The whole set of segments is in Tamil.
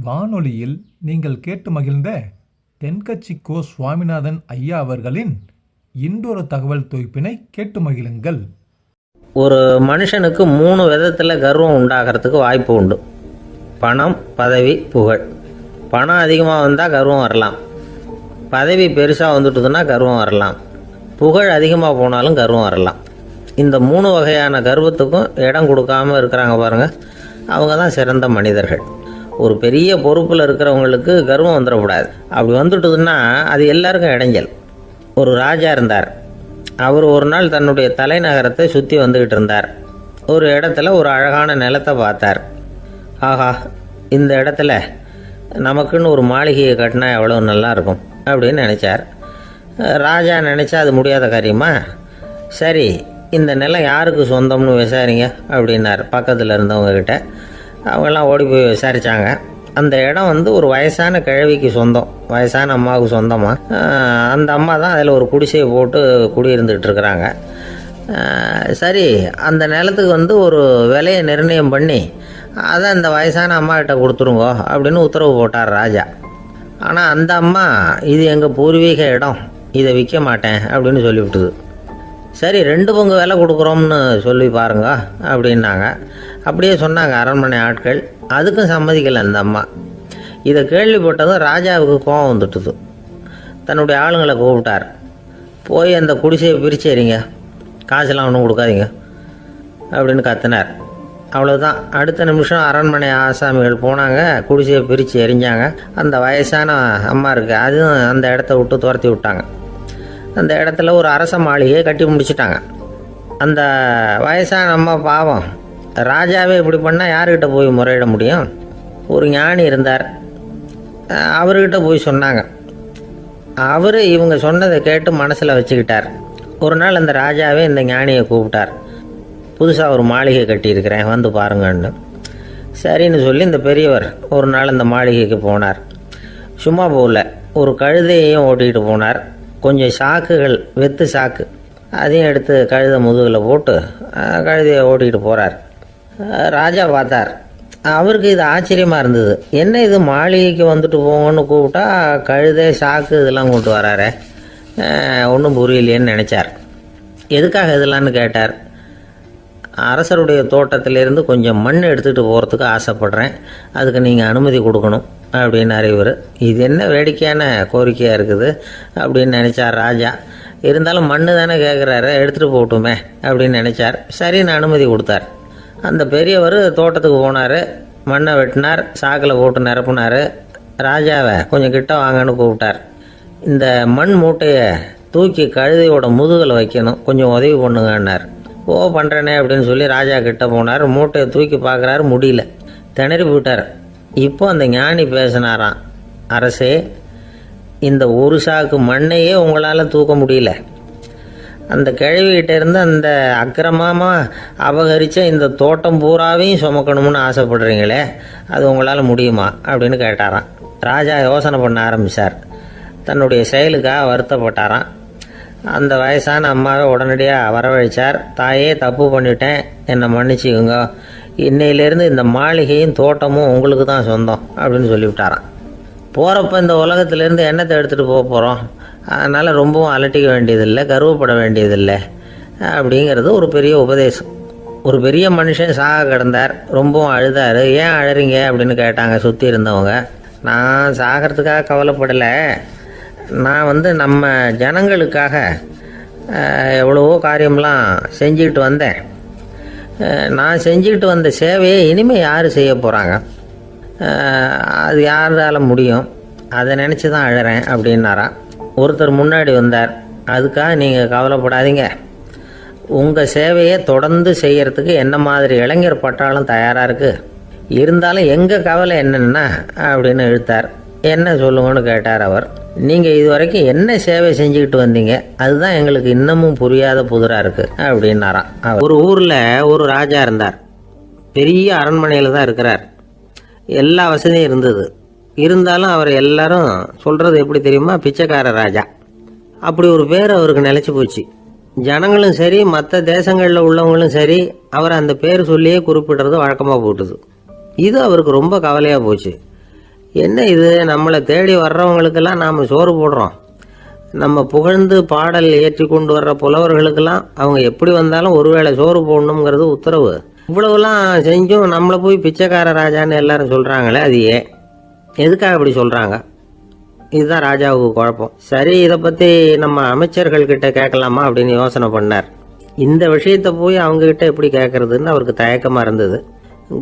வானொலியில் நீங்கள் கேட்டு மகிழ்ந்த தென்கட்சி கோ சுவாமிநாதன் ஐயா அவர்களின் இன்றொரு தகவல் தொகுப்பினை கேட்டு மகிழுங்கள். ஒரு மனுஷனுக்கு 3 விதத்தில் கர்வம் உண்டாகிறதுக்கு வாய்ப்பு உண்டு. பணம், பதவி, புகழ். பணம் அதிகமாக வந்தால் கர்வம் வரலாம், பதவி பெருசாக வந்துட்டுதுன்னா கர்வம் வரலாம், புகழ் அதிகமாக போனாலும் கர்வம் வரலாம். இந்த 3 வகையான கர்வத்துக்கும் இடம் கொடுக்காமல் இருக்கிறாங்க பாருங்கள், அவங்க தான் சிறந்த மனிதர்கள். ஒரு பெரிய பொறுப்பில் இருக்கிறவங்களுக்கு கர்வம் வந்துடக்கூடாது. அப்படி வந்துட்டுதுன்னா அது எல்லாருக்கும் இடைஞ்சல். ஒரு ராஜா இருந்தார். அவர் ஒரு நாள் தன்னுடைய தலைநகரத்தை சுற்றி வந்துக்கிட்டு இருந்தார். ஒரு இடத்துல ஒரு அழகான நிலத்தை பார்த்தார். ஆஹா, இந்த இடத்துல நமக்குன்னு ஒரு மாளிகையை கட்டினா எவ்வளோ நல்லா இருக்கும் அப்படின்னு நினச்சார். ராஜா நினச்சா அது முடியாத காரியமா? சரி, இந்த நிலம் யாருக்கு சொந்தம்னு விசாரிங்க அப்படின்னார் பக்கத்தில் இருந்தவங்கக்கிட்ட. அவங்கெல்லாம் ஓடி போய் விசாரித்தாங்க. அந்த இடம் ஒரு வயசான கிழவிக்கு சொந்தம், வயசான அம்மாவுக்கு சொந்தமாக. அந்த அம்மா தான் அதில் ஒரு குடிசையை போட்டு குடியிருந்துகிட்டு இருக்கிறாங்க. சரி, அந்த நிலத்துக்கு ஒரு விலையை நிர்ணயம் பண்ணி அதை அந்த வயசான அம்மாக்கிட்ட கொடுத்துருங்கோ அப்படின்னு உத்தரவு போட்டார் ராஜா. ஆனால் அந்த அம்மா, இது எங்கள் பூர்வீக இடம், இதை விற்க மாட்டேன் அப்படின்னு சொல்லிவிட்டுது. சரி, 2 பங்கு விலை கொடுக்குறோம்னு சொல்லி பாருங்க அப்படின்னாங்க. அப்படியே சொன்னாங்க அரண்மனை ஆட்கள். அதுக்கும் சம்மதிக்கலை அந்த அம்மா. இதை கேள்விப்பட்டதும் ராஜாவுக்கு கோபம் வந்துட்டுது. தன்னுடைய ஆளுங்களை கூப்பிட்டார். போய் அந்த குடிசையை பிரித்து எறிங்க, காசெல்லாம் ஒன்றும் கொடுக்காதீங்க அப்படின்னு கத்தினார். அவ்வளோதான். அடுத்த நிமிஷம் அரண்மனை ஆசாமிகள் போனாங்க, குடிசையை பிரித்து எறிஞ்சாங்க. அந்த வயசான அம்மா இருக்குது, அதுவும் அந்த இடத்த விட்டு துரத்தி விட்டாங்க. அந்த இடத்துல ஒரு அரச மாளிகையை கட்டி முடிச்சிட்டாங்க. அந்த வயசான அம்மா பாவம், ராஜாவே இப்படி பண்ணால் யார்கிட்ட போய் முறையிட முடியும்? ஒரு ஞானி இருந்தார், அவர்கிட்ட போய் சொன்னாங்க. அவர் இவங்க சொன்னதை கேட்டு மனசில் வச்சுக்கிட்டார். ஒரு நாள் அந்த ராஜாவே இந்த ஞானியை கூப்பிட்டார். புதுசாக ஒரு மாளிகை கட்டியிருக்கிறேன், வந்து பாருங்கன்னு. சரின்னு சொல்லி இந்த பெரியவர் ஒரு நாள் இந்த மாளிகைக்கு போனார். சும்மா போகல, ஒரு கழுதையையும் ஓட்டிகிட்டு போனார். கொஞ்சம் சாக்குகள், வெத்து சாக்கு, அதையும் எடுத்து கழுதை முதுகில் போட்டு கழுதையை ஓட்டிகிட்டு போகிறார். ராஜா பார்த்தார். அவருக்கு இது ஆச்சரியமாக இருந்தது. என்ன இது, மாளிகைக்கு வந்துட்டு போங்கன்னு கூப்பிட்டா கழுதை, சாக்கு இதெல்லாம் கொண்டு வராரு, ஒன்றும் புரியலையேன்னு நினச்சார். எதுக்காக இதெல்லாம்னு கேட்டார். அரசருடைய தோட்டத்திலேருந்து கொஞ்சம் மண் எடுத்துகிட்டு போகிறதுக்கு ஆசைப்பட்றேன், அதுக்கு நீங்கள் அனுமதி கொடுக்கணும் அப்படின்னாரு இவர். இது என்ன வேடிக்கையான கோரிக்கையாக இருக்குது அப்படின்னு நினச்சார் ராஜா. இருந்தாலும் மண்ணு தானே கேட்குறாரு, எடுத்துகிட்டு போகட்டுமே அப்படின்னு நினச்சார். சரின்னு அனுமதி கொடுத்தார். அந்த பெரியவர் தோட்டத்துக்கு போனார், மண்ணை வெட்டினார், சாக்கில் போட்டு நிரப்புனார். ராஜாவை கொஞ்சம் கிட்ட வாங்கன்னு கூப்பிட்டார். இந்த மண் மூட்டையை தூக்கி கழுதையோட முதுகில் வைக்கணும், கொஞ்சம் உதவி பண்ணுங்கன்னார். ஓ, பண்ணுறேனே அப்படின்னு சொல்லி ராஜா கிட்ட போனார். மூட்டையை தூக்கி பார்க்குறாரு, முடியல, திணறி போயிட்டார். இப்போ அந்த ஞானி பேசினாராம். அரசே, இந்த ஒரு சாக்கு மண்ணையே உங்களால் தூக்க முடியல, அந்த கிழவிகிட்ட இருந்து அந்த அக்கிரமமாக அபகரித்த இந்த தோட்டம் பூராவையும் சுமக்கணும்னு ஆசைப்படுறீங்களே, அது உங்களால் முடியுமா அப்படின்னு கேட்டாராம். ராஜா யோசனை பண்ண ஆரம்பித்தார். தன்னுடைய செயலுக்காக வருத்தப்பட்டாராம். அந்த வயசான அம்மாவை உடனடியாக வரவழைச்சார். தாயே, தப்பு பண்ணிட்டேன், என்னை மன்னிச்சுக்குங்க, இன்னையிலேருந்து இந்த மாளிகையும் தோட்டமும் உங்களுக்கு தான் சொந்தம் அப்படின்னு சொல்லிவிட்டாராம். போகிறப்ப இந்த உலகத்திலேருந்து எண்ணத்தை எடுத்துகிட்டு போக போகிறோம், அதனால் ரொம்பவும் அலட்டிக்க வேண்டியதில்லை, கர்வப்பட வேண்டியதில்லை அப்படிங்கிறது ஒரு பெரிய உபதேசம். ஒரு பெரிய மனுஷன் சாக கிடந்தார், ரொம்பவும் அழுதார். ஏன் அழறீங்க அப்படின்னு கேட்டாங்க சுற்றி இருந்தவங்க. நான் சாகிறதுக்காக கவலைப்படலை, நான் நம்ம ஜனங்களுக்காக எவ்வளவோ காரியம்லாம் செஞ்சுக்கிட்டு வந்தேன். நான் செஞ்சுக்கிட்டு வந்த சேவையை இனிமேல் யார் செய்ய போகிறாங்க, அது யாரால் முடியும், அதை நினச்சி தான் அழறேன் அப்படின்னாராம். ஒருத்தர் முன்னாடி வந்தார். அதுக்காக நீங்கள் கவலைப்படாதீங்க, உங்கள் சேவையை தொடர்ந்து செய்கிறதுக்கு என்ன மாதிரி இளைஞர் பட்டாலும் தயாராக இருக்குது, இருந்தாலும் எங்கள் கவலை என்னென்னா அப்படின்னு இழுத்தார். என்ன சொல்லுங்கன்னு கேட்டார் அவர். நீங்கள் இது வரைக்கும் என்ன சேவை செஞ்சுக்கிட்டு வந்தீங்க, அதுதான் எங்களுக்கு இன்னமும் புரியாத புதிராக இருக்குது அப்படின்னாராம். ஒரு ஊரில் ஒரு ராஜா இருந்தார். பெரிய அரண்மனையில் தான் இருக்கிறார். எல்லா வசதியும் இருந்தது. இருந்தாலும் அவர் எல்லாரும் சொல்கிறது எப்படி தெரியுமா, பிச்சைக்கார ராஜா. அப்படி ஒரு பேர் அவருக்கு நிலச்சி போச்சு. ஜனங்களும் சரி, மற்ற தேசங்களில் உள்ளவங்களும் சரி, அவர் அந்த பேர் சொல்லியே குறிப்பிடுறது வழக்கமாக போட்டுது. இது அவருக்கு ரொம்ப கவலையாக போச்சு. என்ன இது, நம்மளை தேடி வர்றவங்களுக்கெல்லாம் நாம் சோறு போடுறோம், நம்ம புகழ்ந்து பாடல் ஏற்றி கொண்டு வர்ற புலவர்களுக்கெல்லாம் அவங்க எப்படி வந்தாலும் ஒருவேளை சோறு போடணுங்கிறது உத்தரவு. இவ்வளவுலாம் செஞ்சும் நம்மளை போய் பிச்சைக்கார ராஜான்னு எல்லாரும் சொல்கிறாங்களே, அது ஏன், எதுக்காக இப்படி சொல்கிறாங்க? இதுதான் ராஜாவுக்கு குழப்பம். சரி, இதை பற்றி நம்ம அமைச்சர்கள்கிட்ட கேட்கலாமா அப்படின்னு யோசனை பண்ணார். இந்த விஷயத்தை போய் அவங்கக்கிட்ட எப்படி கேட்கறதுன்னு அவருக்கு தயக்கமாக இருந்தது.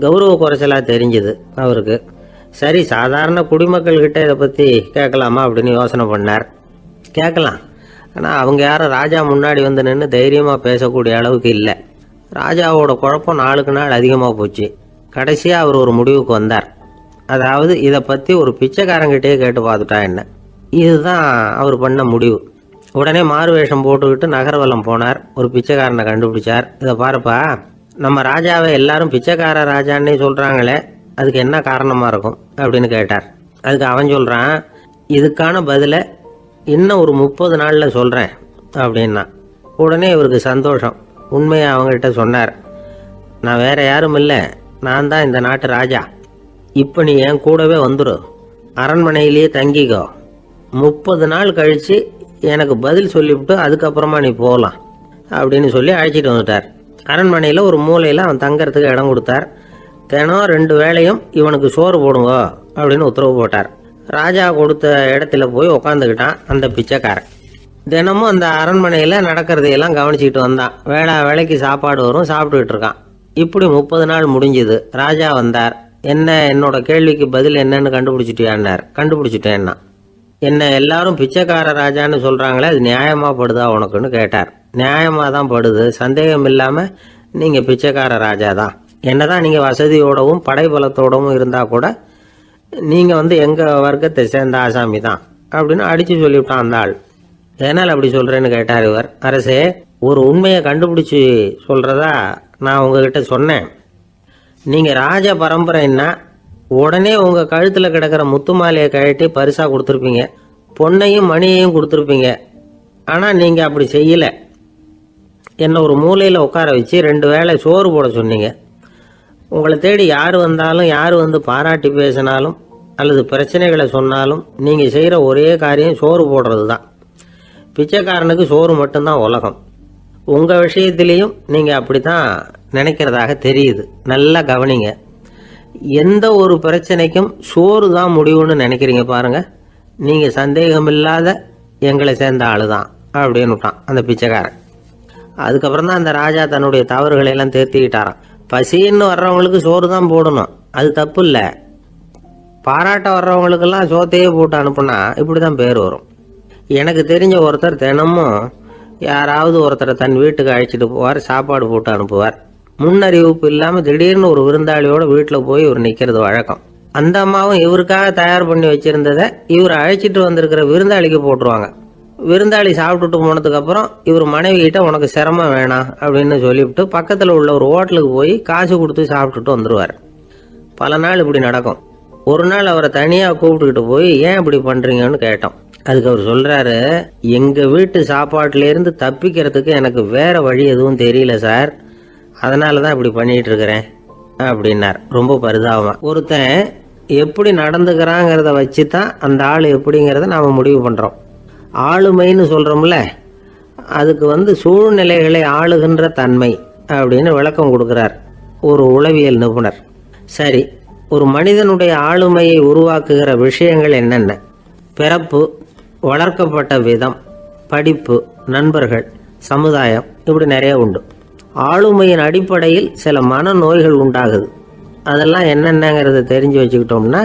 கௌரவ குறைச்சலாக தெரிஞ்சுது அவருக்கு. சரி, சாதாரண குடிமக்கள்கிட்ட இதை பற்றி கேட்கலாமா அப்படின்னு யோசனை பண்ணார். கேட்கலாம், ஆனால் அவங்க யாரும் ராஜா முன்னாடி வந்து நின்று தைரியமாக பேசக்கூடிய அளவுக்கு இல்லை. ராஜாவோட குழப்பம் நாளுக்கு நாள் அதிகமாக போச்சு. கடைசியாக அவர் ஒரு முடிவுக்கு வந்தார். அதாவது இதை பற்றி ஒரு பிச்சைக்காரங்கிட்டே கேட்டு பார்த்துட்டா என்ன. இதுதான் அவர் பண்ண முடிவு. உடனே மாறு வேஷம் போட்டுக்கிட்டு நகர்வலம் போனார். ஒரு பிச்சைக்காரனை கண்டுபிடிச்சார். இதை பாருப்பா, நம்ம ராஜாவை எல்லாரும் பிச்சைக்கார ராஜான்னே சொல்கிறாங்களே, அதுக்கு என்ன காரணமாக இருக்கும் அப்படின்னு கேட்டார். அதுக்கு அவன் சொல்கிறான், இதுக்கான பதிலை இன்னும் ஒரு 30 நாளில் சொல்கிறேன் அப்படின்னா. உடனே இவருக்கு சந்தோஷம். உண்மையை அவங்ககிட்ட சொன்னார். நான் வேற யாரும் இல்லை, நான் தான் இந்த நாட்டு ராஜா. இப்போ நீ என் கூடவே வந்துடு, அரண்மனையிலேயே தங்கிக்கோ. 30 நாள் கழித்து எனக்கு பதில் சொல்லிவிட்டு அதுக்கப்புறமா நீ போகலாம் அப்படின்னு சொல்லி அழைச்சிட்டு வந்துட்டார். அரண்மனையில் ஒரு மூலையில் அவன் தங்கறதுக்கு இடம் கொடுத்தார். தினம் 2 வேளையும் இவனுக்கு சோறு போடுங்க அப்படின்னு உத்தரவு போட்டார். ராஜா கொடுத்த இடத்துல போய் உக்காந்துக்கிட்டான் அந்த பிச்சைக்காரன். தினமும் அந்த அரண்மனையில் நடக்கிறதையெல்லாம் கவனிச்சிக்கிட்டு வந்தான். வேளைக்கு சாப்பாடு வரும், சாப்பிட்டுக்கிட்டு இருக்கான். இப்படி 30 நாள் முடிஞ்சுது. ராஜா வந்தார். என்ன, என்னோட கேள்விக்கு பதில் என்னன்னு கண்டுபிடிச்சிட்டியான்னார். கண்டுபிடிச்சிட்டேன்னா. என்ன எல்லாரும் பிச்சைக்கார ராஜான்னு சொல்கிறாங்களே, அது நியாயமாக படுதா உனக்குன்னு கேட்டார். நியாயமாக தான் படுது, சந்தேகம் இல்லாமல் நீங்கள் பிச்சைக்கார ராஜா தான். என்னதான் நீங்கள் வசதியோடவும் படைபலத்தோடவும் இருந்தால் கூட நீங்கள் எங்கள் வர்க்கத்தை சேர்ந்த ஆசாமி தான் அப்படின்னு அடித்து சொல்லிவிட்டான் அந்த ஆள். எதனால் அப்படி சொல்கிறேன்னு கேட்டார் இவர். அரசே, ஒரு உண்மையை கண்டுபிடிச்சி சொல்கிறதா நான் உங்ககிட்ட சொன்னேன். நீங்கள் ராஜ பரம்பரைன்னா உடனே உங்கள் கழுத்தில் கிடக்கிற முத்து மாலையை கழட்டி பரிசாக கொடுத்துருப்பீங்க, பொன்னையும் மணியையும் கொடுத்துருப்பீங்க. ஆனால் நீங்கள் அப்படி செய்யலை. என்னை ஒரு மூலையில் உட்கார வச்சு 2 வேளை சோறு போட சொன்னீங்க. உங்களை தேடி யார் வந்தாலும், யார் பாராட்டி பேசினாலும் அல்லது பிரச்சனைகளை சொன்னாலும் நீங்கள் செய்கிற ஒரே காரியம் சோறு போடுறது தான். பிச்சைக்காரனுக்கு சோறு மட்டும்தான் உலகம். உங்கள் விஷயத்திலையும் நீங்கள் அப்படி தான் நினைக்கிறதாக தெரியுது. நல்லா கவனிங்க. எந்த ஒரு பிரச்சனைக்கும் சோறு தான் முடிவுன்னு நினைக்கிறீங்க பாருங்க. நீங்கள் சந்தேகமில்லாத எங்களை சேர்ந்த ஆளு தான் அப்படின்னு விட்டான் அந்த பிச்சைக்காரன். அதுக்கப்புறம் தான் அந்த ராஜா தன்னுடைய தவறுகளை எல்லாம் தேர்த்திக்கிட்டாராம். பசின்னு வர்றவங்களுக்கு சோறு தான் போடணும், அது தப்பு இல்லை. பாராட்ட வர்றவங்களுக்கெல்லாம் சோத்தையே போட்டு அனுப்புனா இப்படி தான் பேர் வரும். எனக்கு தெரிஞ்ச ஒருத்தர் தினமும் யாராவது ஒருத்தரை தன் வீட்டுக்கு அழைச்சிட்டு போவார், சாப்பாடு போட்டு அனுப்புவார். முன்னறிவிப்பு இல்லாமல் திடீர்னு ஒரு விருந்தாளியோட வீட்டில் போய் இவர் நிற்கிறது வழக்கம். அந்த அம்மாவும் இவருக்காக தயார் பண்ணி வச்சிருந்ததை இவர் அழைச்சிட்டு வந்திருக்கிற விருந்தாளிக்கு போட்டுருவாங்க. விருந்தாளி சாப்பிட்டுட்டு போனதுக்கப்புறம் இவர் மனைவி கிட்ட உனக்கு சிரமம் வேணாம் அப்படின்னு சொல்லிவிட்டு பக்கத்தில் உள்ள ஒரு ஹோட்டலுக்கு போய் காசு கொடுத்து சாப்பிட்டுட்டு வந்துடுவார். பல நாள் இப்படி நடக்கும். ஒரு நாள் அவரை தனியாக கூப்பிட்டுக்கிட்டு போய் ஏன் இப்படி பண்ணுறீங்கன்னு கேட்டோம். அதுக்கு அவர் சொல்கிறாரு, எங்கள் வீட்டு சாப்பாட்டிலேருந்து தப்பிக்கிறதுக்கு எனக்கு வேறு வழி எதுவும் தெரியல சார், அதனால தான் இப்படி பண்ணிகிட்டு இருக்கிறேன் அப்படின்னார் ரொம்ப பரிதாபமாக. ஒருத்தன் எப்படி நடந்துக்கிறாங்கிறத வச்சு தான் அந்த ஆள் எப்படிங்கிறத நாம் முடிவு பண்ணுறோம். ஆளுமைன்னு சொல்கிறோம்ல, அதுக்கு சூழ்நிலைகளை ஆளுகின்ற தன்மை அப்படின்னு விளக்கம் கொடுக்குறார் ஒரு உளவியல் நிபுணர். சரி, ஒரு மனிதனுடைய ஆளுமையை உருவாக்குகிற விஷயங்கள் என்னென்ன? பிறப்பு, வளர்க்கப்பட்ட விதம், படிப்பு, நண்பர்கள், சமுதாயம், இப்படி நிறைய உண்டு. ஆளுமையின் அடிப்படையில் சில மனநோய்கள் உண்டாகுது. அதெல்லாம் என்னென்னங்கிறத தெரிஞ்சு வச்சுக்கிட்டோம்னா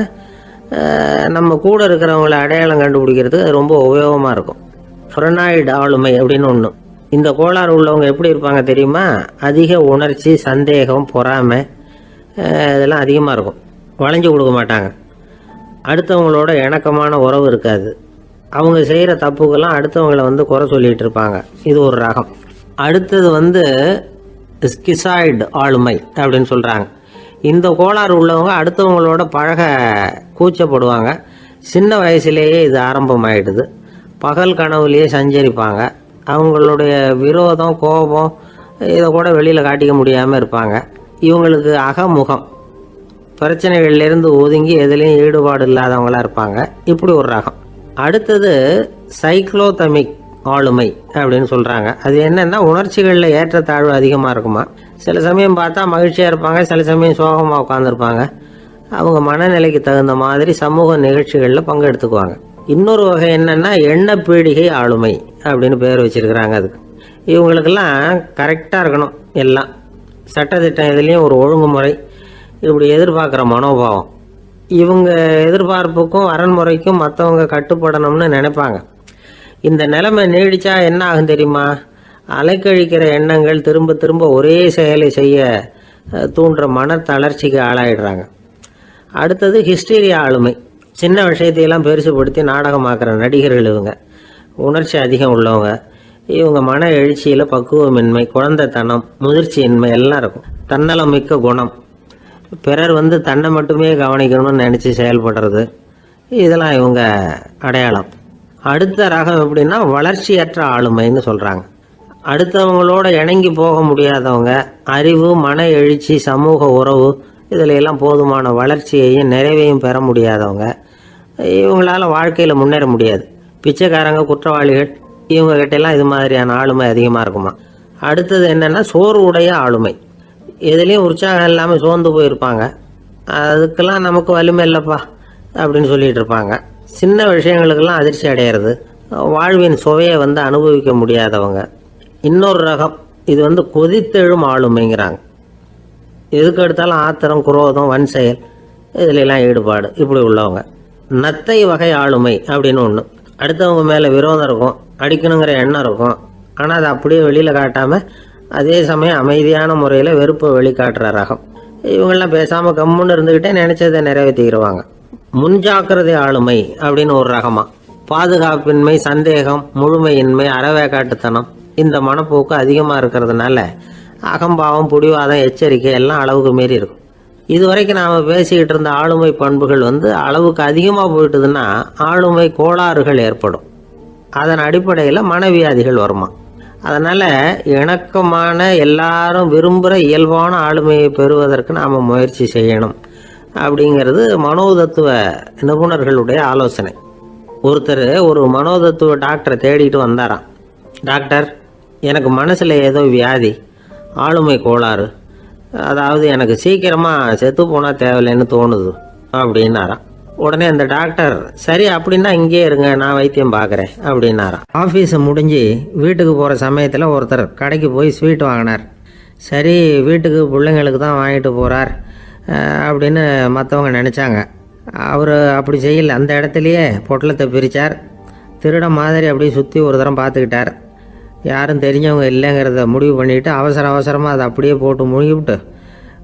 நம்ம கூட இருக்கிறவங்கள அடையாளம் கண்டுபிடிக்கிறதுக்கு அது ரொம்ப உபயோகமாக இருக்கும். ஃப்ரெனாய்டு ஆளுமை அப்படின்னு ஒன்று. இந்த கோளாறு உள்ளவங்க எப்படி இருப்பாங்க தெரியுமா? அதிக உணர்ச்சி, சந்தேகம், பொறாமை இதெல்லாம் அதிகமாக இருக்கும். வளைஞ்சு கொடுக்க மாட்டாங்க. அடுத்தவங்களோட இணக்கமான உறவு இருக்காது. அவங்க செய்கிற தப்புக்கெல்லாம் அடுத்தவங்களை குறை சொல்லிகிட்டு இருப்பாங்க. இது ஒரு ரகம். அடுத்தது ஸ்கிசாய்டு ஆளுமை அப்படின்னு சொல்கிறாங்க. இந்த கோளாறு உள்ளவங்க அடுத்தவங்களோட பழக கூச்சப்படுவாங்க. சின்ன வயசுலேயே இது ஆரம்பமாயிடுது. பகல் கனவுலேயே சஞ்சரிப்பாங்க. அவங்களுடைய விரோதம், கோபம் இதை கூட வெளியில் காட்டிக்க முடியாமல் இருப்பாங்க. இவங்களுக்கு அகமுகம், பிரச்சனைகள்லேருந்து ஒதுங்கி எதுலேயும் ஈடுபாடு இல்லாதவங்களாக இருப்பாங்க. இப்படி ஒரு ரகம். அடுத்தது சைக்ளோதமிக் ஆளுமை அப்படின்னு சொல்கிறாங்க. அது என்னென்னா உணர்ச்சிகளில் ஏற்றத்தாழ்வு அதிகமாக இருக்குமா. சில சமயம் பார்த்தா மகிழ்ச்சியாக இருப்பாங்க, சில சமயம் சோகமாக உட்காந்துருப்பாங்க. அவங்க மனநிலைக்கு தகுந்த மாதிரி சமூக நிகழ்ச்சிகளில் பங்கெடுத்துக்குவாங்க. இன்னொரு வகை என்னென்னா எண்ணப்பீடிகை ஆளுமை அப்படின்னு பேர் வச்சுருக்கிறாங்க. அதுக்கு இவங்களுக்கெல்லாம் கரெக்டாக இருக்கணும், எல்லாம் சட்டத்திட்டம் இதுலேயும் ஒரு ஒழுங்குமுறை, இப்படி எதிர்பார்க்குற மனோபாவம். இவங்க எதிர்பார்ப்புக்கும் அரண்முறைக்கும் மற்றவங்க கட்டுப்படணும்னு நினைப்பாங்க. இந்த நிலைமை நீடிச்சா என்ன ஆகும் தெரியுமா? அலைக்கழிக்கிற எண்ணங்கள் திரும்ப திரும்ப ஒரே செயலை செய்ய தூண்டுற மன தளர்ச்சிக்கு ஆளாயிடுறாங்க. அடுத்தது ஹிஸ்டீரியா ஆளுமை. சின்ன விஷயத்தையெல்லாம் பெருசுப்படுத்தி நாடகமாக்குற நடிகர்கள் இவங்க. உணர்ச்சி அதிகம் உள்ளவங்க. இவங்க மன எழுச்சியில் பக்குவமின்மை, குழந்தைத்தனம், முதிர்ச்சியின்மை எல்லாம் இருக்கும். தன்னலம் மிக்க குணம், பிறர் தன்னை மட்டுமே கவனிக்கணும்னு நினச்சி செயல்படுறது, இதெல்லாம் இவங்க அடையாளம். அடுத்த ரகம் எப்படின்னா வளர்ச்சியற்ற ஆளுமைன்னு சொல்கிறாங்க. அடுத்தவங்களோட இணங்கி போக முடியாதவங்க, அறிவு, மன எழுச்சி, சமூக உறவு இதில் எல்லாம் போதுமான வளர்ச்சியையும் நிறைவையும் பெற முடியாதவங்க. இவங்களால வாழ்க்கையில் முன்னேற முடியாது. பிச்சைக்காரங்க, குற்றவாளிகள், இவங்ககிட்டெல்லாம் இது மாதிரியான ஆளுமை அதிகமாக இருக்குமா. அடுத்தது என்னென்னா சோர்வுடைய ஆளுமை. எதுலேயும் உற்சாகம் இல்லாமல் சோர்ந்து போயிருப்பாங்க. அதுக்கெல்லாம் நமக்கு வலிமை இல்லைப்பா அப்படின்னு சொல்லிட்டு இருப்பாங்க. சின்ன விஷயங்களுக்கெல்லாம் அதிர்ச்சி அடையிறது, வாழ்வின் சுவையை அனுபவிக்க முடியாதவங்க. இன்னொரு ரகம் இது கொதித்தெழும் ஆளுமைங்கிறாங்க. எதுக்கு எடுத்தாலும் ஆத்திரம், குரோதம், வன் செயல் இதிலெல்லாம் ஈடுபாடு, இப்படி உள்ளவங்க. நத்தை வகை ஆளுமை அப்படின்னு ஒன்று. அடுத்தவங்க மேலே விரோதம் இருக்கும், அடிக்கணுங்கிற எண்ணம் இருக்கும். ஆனால் அதை அப்படியே வெளியில் காட்டாமல் அதே சமயம் அமைதியான முறையில் வெறுப்பை வெளிக்காட்டுற ரகம். இவங்கெல்லாம் பேசாமல் கம்முன்னு இருந்துக்கிட்டே நினச்சதை நிறைவேற்றிக்கிடுவாங்க. முன்ஜாக்கிரதை ஆளுமை அப்படின்னு ஒரு ரகமாக. பாதுகாப்பின்மை, சந்தேகம், முழுமையின்மை, அறவேக்காட்டுத்தனம் இந்த மனப்போக்கு அதிகமாக இருக்கிறதுனால அகம்பாவம், புடிவாதம், எச்சரிக்கை எல்லாம் அளவுக்கு மீறி இருக்கும். இதுவரைக்கும் நாம் பேசிக்கிட்டு இருந்த ஆளுமை பண்புகள் அளவுக்கு அதிகமாக போயிட்டுதுன்னா ஆளுமை கோளாறுகள் ஏற்படும். அதன் அடிப்படையில் மனவியாதிகள் வருமா. அதனால் இணக்கமான, எல்லாரும் விரும்புகிற இயல்பான ஆளுமையை பெறுவதற்கு நாம் முயற்சி செய்யணும் அப்படிங்கிறது மனோதத்துவ நிபுணர்களுடைய ஆலோசனை. ஒருத்தர் ஒரு மனோதத்துவ டாக்டரை தேடிட்டு வந்தாராம். டாக்டர், எனக்கு மனசில் ஏதோ வியாதி, ஆளுமை கோளாறு, அதாவது எனக்கு சீக்கிரமாக செத்து போனால் தேவையில்லைன்னு தோணுது அப்படின்னாராம். உடனே அந்த டாக்டர், சரி அப்படின்னா இங்கேயே இருங்க, நான் வைத்தியம் பார்க்குறேன் அப்படின்னாராம். ஆஃபீஸை முடிஞ்சு வீட்டுக்கு போகிற சமயத்தில் ஒருத்தர் கடைக்கு போய் ஸ்வீட் வாங்கினார். சரி, வீட்டுக்கு பிள்ளைங்களுக்கு தான் வாங்கிட்டு போகிறார் அப்படின்னு மற்றவங்க நினச்சாங்க. அவர் அப்படி செய்யல. அந்த இடத்துலையே பொட்டலத்தை பிரித்தார். திருட மாதிரி அப்படியே சுற்றி ஒரு தரம் பார்த்துக்கிட்டார். யாரும் தெரிஞ்சவங்க இல்லைங்கிறத முடிவு பண்ணிவிட்டு அவசரமாக அதை அப்படியே போட்டு முழுங்கிவிட்டு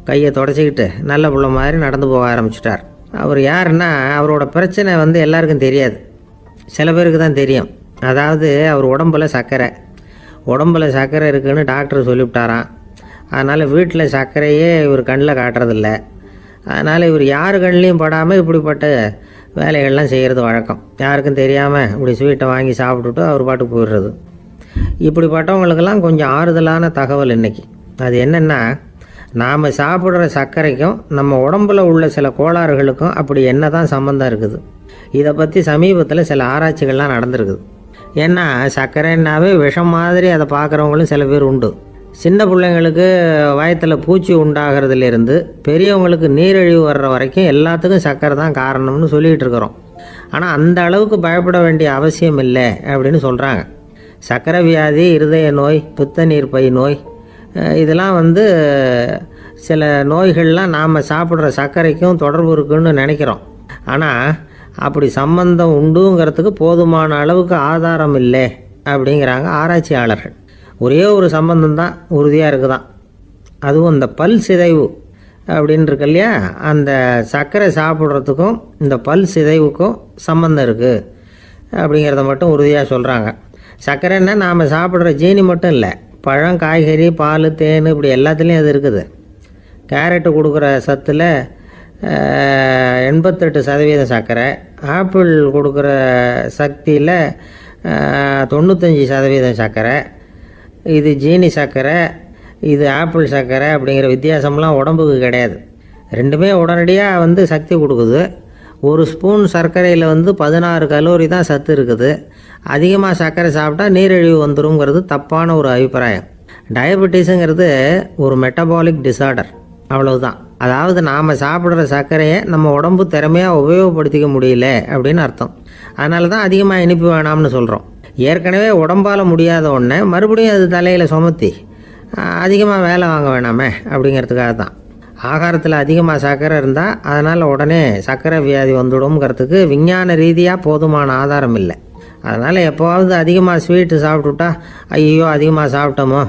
கையை தொடச்சிக்கிட்டு நல்ல புள்ள மாதிரி நடந்து போக ஆரம்பிச்சிட்டார். அவர் யாருன்னா, அவரோட பிரச்சனை எல்லாருக்கும் தெரியாது, சில பேருக்கு தான் தெரியும். அதாவது அவர் உடம்பில் சர்க்கரை இருக்குதுன்னு டாக்டர் சொல்லிவிட்டாராம். அதனால் வீட்டில் சர்க்கரையே இவர் கண்ணில் காட்டுறதில்ல. அதனால் இவர் யார் கண்ணிலையும் படாமல் இப்படிப்பட்ட வேலைகள்லாம் செய்கிறது வழக்கம். யாருக்கும் தெரியாமல் இப்படி ஸ்வீட்டை வாங்கி சாப்பிட்டுட்டு அவர் பாட்டுக்கு போயிடுறது. இப்படிப்பட்டவங்களுக்கெல்லாம் கொஞ்சம் ஆறுதலான தகவல் இன்றைக்கி. அது என்னென்னா, நாம் சாப்பிட்ற சர்க்கரைக்கும் நம்ம உடம்பில் உள்ள சில கோளாறுகளுக்கும் அப்படி என்ன தான் சம்மந்தம் இருக்குது. இதை பற்றி சமீபத்தில் சில ஆராய்ச்சிகள்லாம் நடந்திருக்குது. ஏன்னா சர்க்கரைன்னாவே விஷம் மாதிரி அதை பார்க்குறவங்களும் சில பேர் உண்டு. சின்ன பிள்ளைங்களுக்கு வயத்தில் பூச்சி உண்டாகிறதுலேருந்து பெரியவங்களுக்கு நீரிழிவு வர்ற வரைக்கும் எல்லாத்துக்கும் சர்க்கரை தான் காரணம்னு சொல்லிகிட்டு இருக்கிறோம். ஆனால் அந்த அளவுக்கு பயப்பட வேண்டிய அவசியம் இல்லை அப்படின்னு சொல்கிறாங்க. சர்க்கரை வியாதி, இருதய நோய், பித்த நீர் பை நோய், இதெல்லாம் சில நோய்கள்லாம் நாம் சாப்பிட்ற சர்க்கரைக்கும் தொடர்பு இருக்குன்னு நினைக்கிறோம். ஆனால் அப்படி சம்பந்தம் உண்டுங்கிறதுக்கு போதுமான அளவுக்கு ஆதாரம் இல்லை அப்படிங்கிறாங்க ஆராய்ச்சியாளர்கள். ஒரே ஒரு சம்பந்தம் தான் உறுதியாக இருக்குதான். அதுவும் இந்த பல் சிதைவு அப்படின்னு இருக்கு இல்லையா, அந்த சர்க்கரை சாப்பிட்றதுக்கும் இந்த பல் சிதைவுக்கும் சம்பந்தம் இருக்குது அப்படிங்கிறத மட்டும் உறுதியாக சொல்கிறாங்க. சர்க்கரைன்னா நாம் சாப்பிட்ற ஜீனி மட்டும் இல்லை, பழம், காய்கறி, பால், தேன் இப்படி எல்லாத்துலேயும் அது இருக்குது. கேரட்டு கொடுக்குற சத்தில் 88% சர்க்கரை, ஆப்பிள் கொடுக்குற சக்தியில் 95% சர்க்கரை. இது ஜீனி சர்க்கரை, இது ஆப்பிள் சர்க்கரை அப்படிங்கிற வித்தியாசம்லாம் உடம்புக்கு கிடையாது. ரெண்டுமே உடனடியாக சக்தி கொடுக்குது. ஒரு ஸ்பூன் சர்க்கரையில் 16 கலோரி தான் சத்து இருக்குது. அதிகமாக சர்க்கரை சாப்பிட்டா நீரிழிவு வந்துருங்கிறது தப்பான ஒரு அபிப்பிராயம். டயபெட்டிஸுங்கிறது ஒரு மெட்டபாலிக் டிசார்டர், அவ்வளவுதான். அதாவது நாம் சாப்பிட்ற சர்க்கரையை நம்ம உடம்பு திறமையாக உபயோகப்படுத்திக்க முடியல அப்படின்னு அர்த்தம். அதனால தான் அதிகமாக இனிப்பு வேணாம்னு சொல்கிறோம். ஏற்கனவே உடம்பால் முடியாத ஒன்றை மறுபடியும் அது தலையில் சுமத்தி அதிகமாக வேலை வாங்க வேணாமே அப்படிங்கிறதுக்காக தான். ஆகாரத்தில் அதிகமாக சர்க்கரை இருந்தால் அதனால் உடனே சர்க்கரை வியாதி வந்துடும்ங்கிறதுக்கு விஞ்ஞான ரீதியாக போதுமான ஆதாரம் இல்லை. அதனால் எப்போவாவது அதிகமாக ஸ்வீட்டு சாப்பிட்டுட்டா ஐயோ அதிகமாக சாப்பிட்டோமோ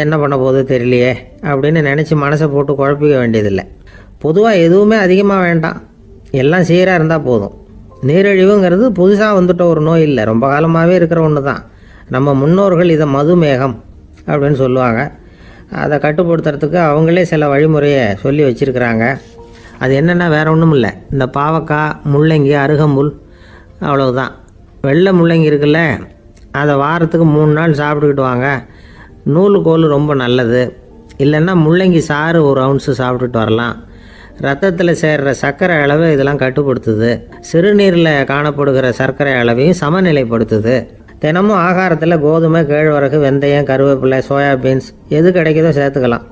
என்ன பண்ண போகுது தெரியலையே அப்படின்னு நினச்சி மனசை போட்டு குழப்பிக்க வேண்டியதில்லை. பொதுவாக எதுவுமே அதிகமாக வேண்டாம், எல்லாம் சீராக இருந்தால் போதும். நீரிழிவுங்கிறது புதுசாக வந்துட்ட ஒரு நோய் இல்லை, ரொம்ப காலமாகவே இருக்கிற ஒன்று தான். நம்ம முன்னோர்கள் இதை மதுமேகம் அப்படின்னு சொல்லுவாங்க. அதை கட்டுப்படுத்துறதுக்கு அவங்களே சில வழிமுறையை சொல்லி வச்சுருக்கிறாங்க. அது என்னென்னா வேறு ஒன்றும் இல்லை, இந்த பாவக்காய், முள்ளங்கி, அருகம்புல், அவ்வளவுதான். வெள்ளை முள்ளங்கி இருக்குல்ல, அதை வாரத்துக்கு 3 நாள் சாப்பிட்டுக்கிட்டு வாங்க. நூலுக்கோல் ரொம்ப நல்லது. இல்லைன்னா முள்ளங்கி சாறு 1 ounce சாப்பிட்டுட்டு வரலாம். ரத்தத்தில் சேர்கிற சர்க்கரை அளவை இதெல்லாம் கட்டுப்படுத்துது. சிறுநீரில் காணப்படுகிற சர்க்கரை அளவையும் சமநிலைப்படுத்துது. தினமும் ஆகாரத்தில் கோதுமை, கேழ்வரகு, வெந்தயம், கருவேப்பிலை, சோயாபீன்ஸ் எது கிடைக்குதோ சேர்த்துக்கலாம்.